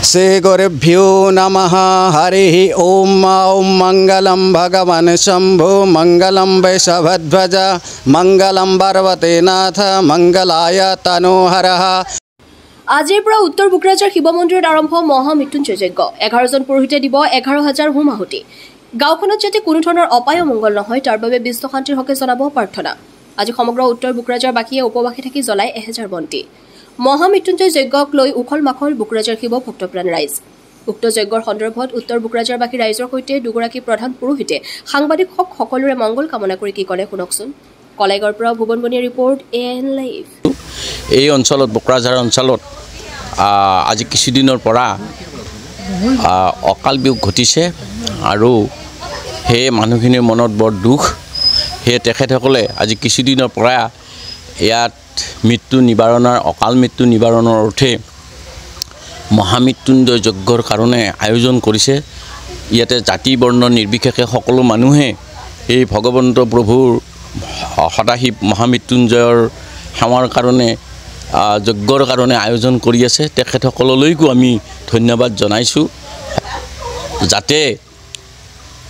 श्री गुरुभ्यो नमः हरि ओम ओम मंगलम भगवान शंभो मंगलम वैशभध्वज मंगलम पार्वती नाथ मंगलाय तनोहरः। আজিৰ পৰা উত্তৰ বুকৰাজৰ শিৱ মন্দিৰত আৰম্ভ মহামৃত্যুঞ্জয় যজ্ঞ। 11 জন পুৰোহিতে দিব 11,000 হোম আহুতি। গাঁওখনত যাতে কোনো ধৰণৰ অপায় মংগল নহয় তাৰ বাবে বিশ্ব শান্তিৰ হকে জনাব প্ৰাৰ্থনা। আজি সমগ্ৰ উত্তৰ বুকৰাজৰ বাকীয়ে উপবাসী থাকি জ্বলাই 1000 বন্তি। মহামৃত্যুঞ্জয় যজ্ঞক লৈ উখল মাখল বুকৰাজৰ শিৱ ভক্তপ্ৰাণ ৰাইজ। উক্ত যজ্ঞৰ সন্দৰ্ভত উত্তৰ বুকৰাজৰ বাকী ৰাইজৰ সৈতে দুগৰাকী প্ৰধান পুৰোহিতে সাংবাদিক সকলোৰে মংগল কামনা কৰি কি ক'লে শুনকচোন। কলাইগড়ৰ পৰা ভুৱন বনিয়া ৰিপৰ্ট AN লাইভ। এই অঞ্চলত বুকৰাজাৰ অঞ্চলত আজি কিছুদিনৰ পৰা অকাল বিয়োগ ঘটিছে আৰু সেই মানুহখিনিৰ মনত বৰ দুখ। সেয়ে তেখেতসকলে আজি কিছুদিনৰ পৰা ইয়াত মৃত্যু নিবাৰণৰ অকাল মৃত্যু নিবাৰণৰ অৰ্থে মহামৃত্যুঞ্জয় যজ্ঞৰ কাৰণে আয়োজন কৰিছে। ইয়াতে জাতি বৰ্ণ নিৰ্বিশেষে সকলো মানুহে এই ভগৱন্ত প্ৰভুৰ সদাশিৱ মহামৃত্যুঞ্জয়ৰ সেৱাৰ কাৰণে যজ্ঞৰ কাৰণে আয়োজন কৰি আছে। তেখেতসকললৈকো আমি ধন্যবাদ জনাইছোঁ যাতে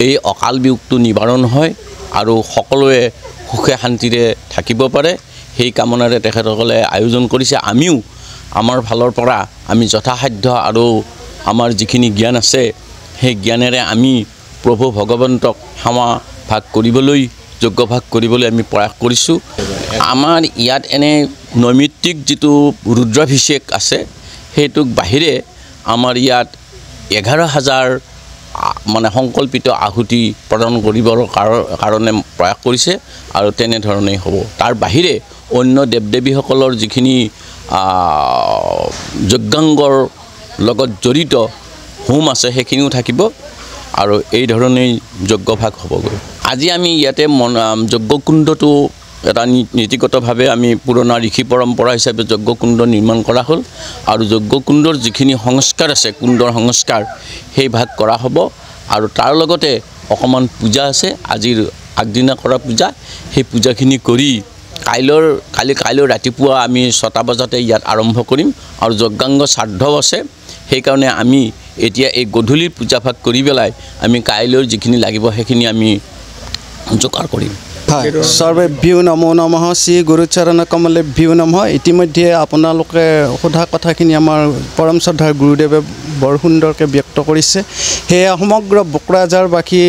এই অকাল বিয়োগটো নিবাৰণ হয় আৰু সকলোৱে সুখে শান্তিৰে থাকিব পাৰে সেই কামনাৰে তেখেতসকলে আয়োজন কৰিছে। আমিও আমাৰ ফালৰ পৰা আমি যথাসাধ্য আৰু আমাৰ যিখিনি জ্ঞান আছে সেই জ্ঞানেৰে আমি প্ৰভু ভগৱন্তক সেৱা ভাগ কৰিবলৈ যজ্ঞ ভাগ কৰিবলৈ আমি প্ৰয়াস কৰিছোঁ। আমাৰ ইয়াত এনে নৈমিত্তিক যিটো ৰুদ্ৰাভিষেক আছে সেইটোক বাহিৰে আমাৰ ইয়াত 11,000 মানে সংকল্পিত আহুতি প্ৰদান কৰিবৰ কাৰণে প্ৰয়াস কৰিছে আৰু তেনেধৰণেই হ'ব। তাৰ বাহিৰে অন্য দেৱ দেৱীসকলৰ যিখিনি যজ্ঞাংগৰ লগত জড়িত হোম আছে সেইখিনিও থাকিব আৰু এই ধৰণেই যজ্ঞভাগ হ'বগৈ। আজি আমি ইয়াতে যজ্ঞকুণ্ডটো এটা নীতিগতভাৱে আমি পুৰণা ঋষি পৰম্পৰা হিচাপে যজ্ঞকুণ্ড নিৰ্মাণ কৰা হ'ল আৰু যজ্ঞকুণ্ডৰ যিখিনি সংস্কাৰ আছে কুণ্ডৰ সংস্কাৰ সেই ভাগ কৰা হ'ব আৰু তাৰ লগতে অকণমান পূজা আছে আজিৰ আগদিনা কৰা পূজা সেই পূজাখিনি কৰি কাইলৈ ৰাতিপুৱা আমি 6টা বজাতে ইয়াত আৰম্ভ কৰিম আৰু যজ্ঞাংগ শ্ৰাদ্ধও আছে। সেইকাৰণে আমি এতিয়া এই গধূলিৰ পূজা ভাগ কৰি পেলাই আমি কাইলৈৰ যিখিনি লাগিব সেইখিনি আমি যোগাৰ কৰিম। সৰ্বেভ্যো নমো নমঃ শ্ৰী গুৰুচৰণ কমলেভ্যো নমঃ। ইতিমধ্যে আপোনালোকে সোধা কথাখিনি আমাৰ পৰম শ্ৰদ্ধাৰ গুৰুদেৱে বৰ সুন্দৰকৈ ব্যক্ত কৰিছে। সেয়া সমগ্ৰ বুকৰাজাৰবাসী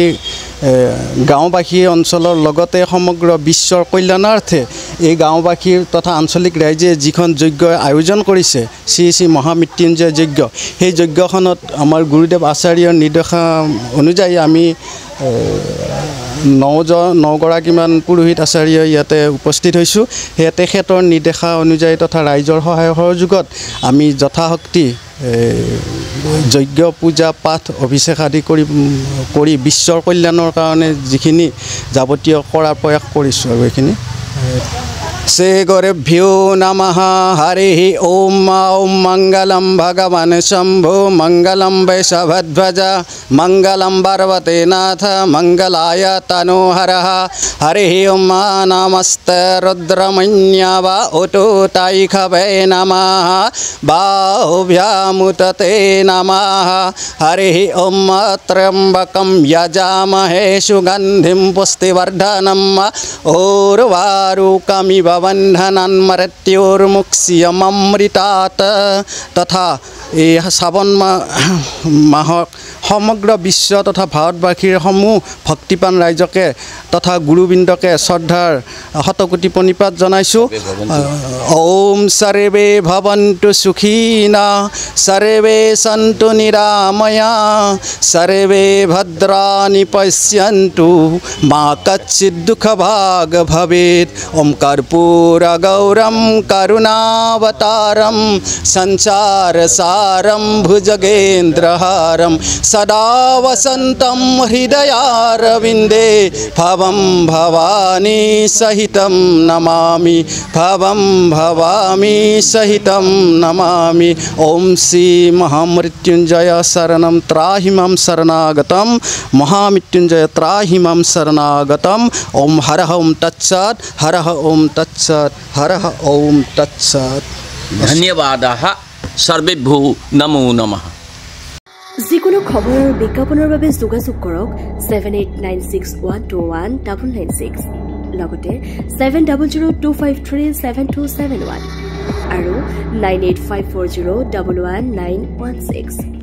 গাঁওবাসী অঞ্চলৰ লগতে সমগ্ৰ বিশ্বৰ কল্যাণাৰ্থে এই গাঁওবাসী তথা আঞ্চলিক ৰাইজে যিখন যজ্ঞ আয়োজন কৰিছে শ্ৰী শ্ৰী মহামৃত্যুঞ্জয় যজ্ঞ, সেই যজ্ঞখনত আমাৰ গুৰুদেৱ আচাৰ্যৰ নিৰ্দেশা অনুযায়ী আমি 9গৰাকীমান পুৰোহিত আচাৰ্য ইয়াতে উপস্থিত হৈছোঁ। সেয়ে তেখেতৰ নিৰ্দেশা অনুযায়ী তথা ৰাইজৰ সহায় সহযোগত আমি যথাশক্তি যজ্ঞ পূজা পাঠ অভিষেক আদি কৰি বিশ্বৰ কল্যাণৰ কাৰণে যিখিনি যাৱতীয় কৰাৰ প্ৰয়াস কৰিছোঁ আৰু এইখিনি। श्री गुरुभ्यो नमः हरि ओम ओम मंगलम भगवान शंभो मंगलम वैशभध्वज मंगलम पार्वती नाथ मंगलाय तनोहरः। हरि ओम नमस्ते रुद्रमन्यव उतुतैखवे नमः बाहुभ्यामुतते नमः। हरि ओम त्र्यंबकं यजामहे सुगंधिं पुष्टिवर्धनम् उर्वारुकमिव बंधनान् मृत्युर्मुक्ष्यमृतात्। तथा এই শ্ৰাৱণ মাহক সমগ্ৰ বিশ্ব তথা ভাৰতবাসীৰ সমূহ ভক্তিপান ৰাইজকে তথা গুৰুবৃন্দকে শ্ৰদ্ধাৰ শতকোটি প্ৰণিপাত জনাইছোঁ। ওম সৰ্বে ভৱন্তু সুখীনা সৰ্বে সন্তু নিৰাময়া সৰ্বে ভদ্ৰাণি পশ্যন্তু মা কচ্চিৎ দুঃখভাগ ভৱেৎ। ওম কৰ্পূৰ গৌৰম কৰুণাবতাৰম संसार सारं भुजगेन्द्रहारं सदा वसन्तं हृदयारविन्दे भवं भवानी सहितं नमामि भवं भवामी सहितं नमामि। ओम श्री महामृत्युंजय शरणं त्राहि मां शरणागतं महामृत्युंजय त्राहि मां शरणागतं। ओम हर ओम तत्सत् हर ओम तत्सत् हर ओम तत्सत्। धन्यवादाः सर्वेभ्यो नमो नमः। যিকোনো খবৰ আৰু বিজ্ঞাপনৰ বাবে যোগাযোগ কৰক 7896121996 লগতে 7002537271 আৰু 9854011916